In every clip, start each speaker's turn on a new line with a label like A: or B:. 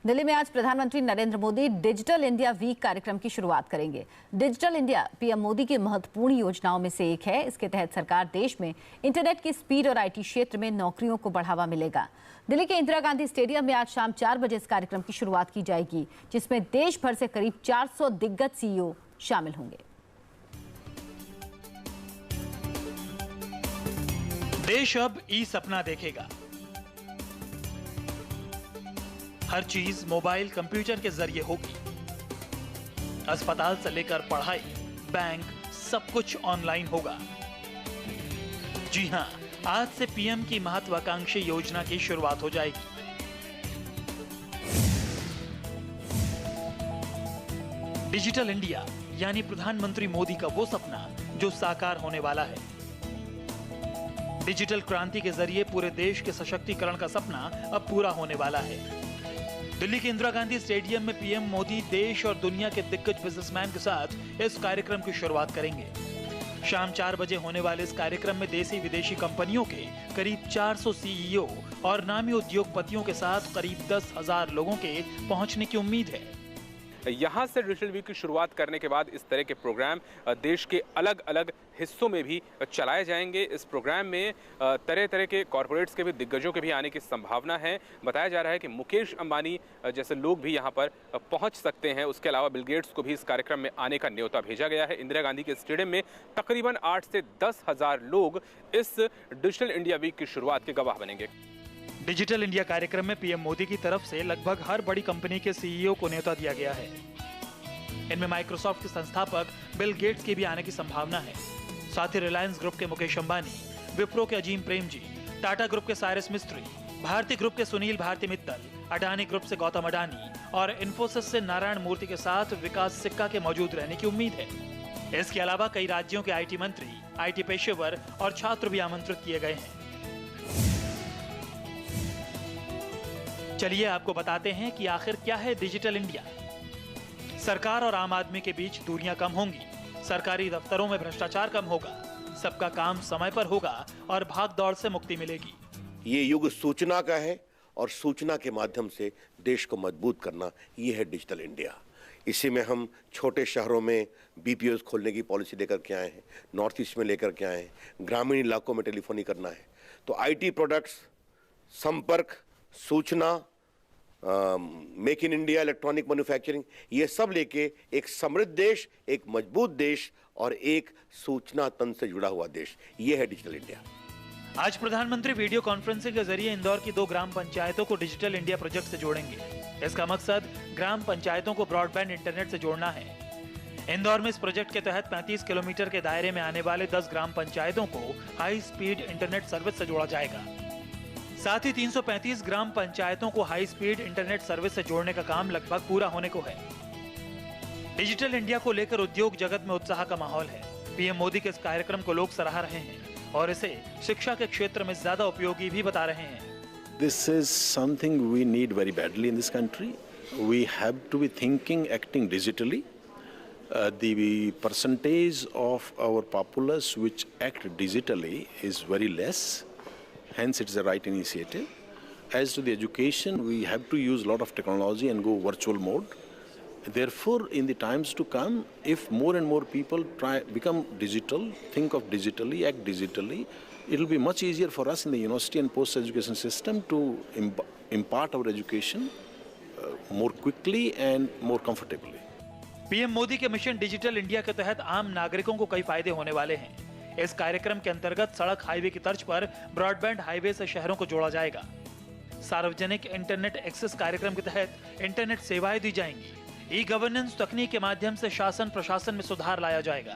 A: दिल्ली में आज प्रधानमंत्री Narendra Modi Digital India Week कार्यक्रम की शुरुआत करेंगे। डिजिटल इंडिया पीएम मोदी की महत्वपूर्ण योजनाओं में से एक है। इसके तहत सरकार देश में इंटरनेट की स्पीड और आईटी क्षेत्र में नौकरियों को बढ़ावा मिलेगा। दिल्ली के इंदिरा गांधी स्टेडियम में आज शाम 4 बजे इस कार्यक्रम की शुरुआत की जाएगी, जिसमें देश भर से करीब 400 दिग्गज सीईओ शामिल होंगे।
B: देश अब ई सपना देखेगा। हर चीज मोबाइल कंप्यूटर के जरिए होगी। अस्पताल से लेकर पढ़ाई, बैंक, सब कुछ ऑनलाइन होगा। जी हां, आज से पीएम की महत्वाकांक्षी योजना की शुरुआत हो जाएगी। डिजिटल इंडिया यानी प्रधानमंत्री मोदी का वो सपना जो साकार होने वाला है। डिजिटल क्रांति के जरिए पूरे देश के सशक्तिकरण का सपना अब पूरा होने वाला है। दिल्ली के इंदिरा गांधी स्टेडियम में पीएम मोदी देश और दुनिया के दिग्गज बिजनेसमैन के साथ इस कार्यक्रम की शुरुआत करेंगे। शाम 4 बजे होने वाले इस कार्यक्रम में देसी विदेशी कंपनियों के करीब 400 सीईओ और नामी उद्योगपतियों के साथ करीब 10,000 लोगों के पहुंचने की उम्मीद है।
C: यहाँ से डिजिटल वीक की शुरुआत करने के बाद इस तरह के प्रोग्राम देश के अलग अलग हिस्सों में भी चलाए जाएंगे। इस प्रोग्राम में तरह तरह के कॉरपोरेट्स के भी दिग्गजों के भी आने की संभावना है। बताया जा रहा है कि मुकेश अंबानी जैसे लोग भी यहाँ पर पहुँच सकते हैं। उसके अलावा बिल गेट्स को भी इस कार्यक्रम में आने का न्योता भेजा गया है। इंदिरा गांधी के स्टेडियम में तकरीबन 8 से 10,000 लोग इस डिजिटल इंडिया वीक की शुरुआत के गवाह बनेंगे।
B: डिजिटल इंडिया कार्यक्रम में पीएम मोदी की तरफ से लगभग हर बड़ी कंपनी के सीईओ को न्योता दिया गया है। इनमें माइक्रोसॉफ्ट के संस्थापक बिल गेट्स की भी आने की संभावना है। साथ ही रिलायंस ग्रुप के मुकेश अंबानी, विप्रो के अजीम प्रेमजी, टाटा ग्रुप के साइरस मिस्त्री, भारती ग्रुप के सुनील भारती मित्तल, अडानी ग्रुप से गौतम अडानी और इन्फोसिस से नारायण मूर्ति के साथ विकास सिक्का के मौजूद रहने की उम्मीद है। इसके अलावा कई राज्यों के आईटी मंत्री, आईटी पेशेवर और छात्र भी आमंत्रित किए गए हैं। चलिए आपको बताते हैं कि आखिर क्या है डिजिटल इंडिया। सरकार और आम आदमी के बीच दूरियां कम होंगी, सरकारी दफ्तरों में भ्रष्टाचार कम होगा, सबका काम समय पर होगा और भाग दौड़ से मुक्ति मिलेगी।
D: ये युग सूचना का है और सूचना के माध्यम से देश को मजबूत करना, ये है डिजिटल इंडिया। इसी में हम छोटे शहरों में बीपीओज खोलने की पॉलिसी लेकर के आए हैं, नॉर्थ ईस्ट में लेकर के आए हैं, ग्रामीण इलाकों में टेलीफोनी करना है। तो आईटी प्रोडक्ट्स, संपर्क, सूचना, make in India, electronic manufacturing, ये सब लेके एक समृद्ध देश, एक मजबूत देश और एक सूचना तंत्र से जुड़ा हुआ देश, ये है डिजिटल इंडिया।
B: आज प्रधानमंत्री वीडियो कॉन्फ्रेंसिंग के जरिए इंदौर की 2 ग्राम पंचायतों को डिजिटल इंडिया प्रोजेक्ट से जोड़ेंगे। इसका मकसद ग्राम पंचायतों को ब्रॉडबैंड इंटरनेट से जोड़ना है। इंदौर में इस प्रोजेक्ट के तहत 35 किलोमीटर के दायरे में आने वाले 10 ग्राम पंचायतों को हाई स्पीड इंटरनेट सर्विस से जोड़ा जाएगा। साथ ही 335 ग्राम पंचायतों को हाई स्पीड इंटरनेट सर्विस से जोड़ने का काम लगभग पूरा होने को है। डिजिटल इंडिया को लेकर उद्योग जगत में उत्साह का माहौल है। पीएम मोदी के इस कार्यक्रम को लोग सराह रहे हैं और इसे शिक्षा के क्षेत्र में ज्यादा उपयोगी भी बता रहे हैं।
E: This is something we need very badly in this country. We have to be thinking, acting digitally. The percentage of our populace which act digitally is very less. Hence, it's the right initiative. As to the education, we have to use a lot of technology and go virtual mode. Therefore, in the times to come, if more and more people become digital, think of digitally, act digitally, it will be much easier for us in the university and post-education system to impart our education more quickly and more comfortably.
B: PM Modi के mission digital India के तहत आम नागरिकों को कई फायदे होने वाले हैं। इस कार्यक्रम के अंतर्गत सड़क हाईवे की तर्ज पर ब्रॉडबैंड हाईवे से शहरों को जोड़ा जाएगा। सार्वजनिक इंटरनेट एक्सेस कार्यक्रम के तहत इंटरनेट सेवाएं दी जाएंगी। ई गवर्नेंस तकनीक के माध्यम से शासन प्रशासन में सुधार लाया जाएगा।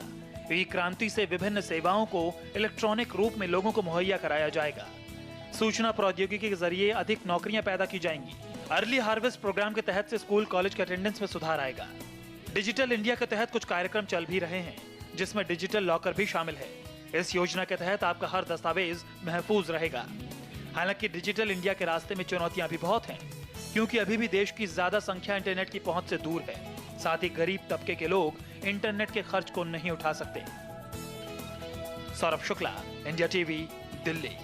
B: ई क्रांति से विभिन्न सेवाओं को इलेक्ट्रॉनिक रूप में लोगों को मुहैया कराया जाएगा। सूचना प्रौद्योगिकी के जरिए अधिक नौकरियां पैदा की जाएंगी। अर्ली हार्वेस्ट प्रोग्राम के तहत से स्कूल कॉलेज के अटेंडेंस में सुधार आएगा। डिजिटल इंडिया के तहत कुछ कार्यक्रम चल भी रहे हैं, जिसमें डिजिटल लॉकर भी शामिल है। इस योजना के तहत आपका हर दस्तावेज महफूज रहेगा। हालांकि डिजिटल इंडिया के रास्ते में चुनौतियां भी बहुत हैं, क्योंकि अभी भी देश की ज्यादा संख्या इंटरनेट की पहुंच से दूर है। साथ ही गरीब तबके के लोग इंटरनेट के खर्च को नहीं उठा सकते। Saurabh Shukla, India TV, Delhi.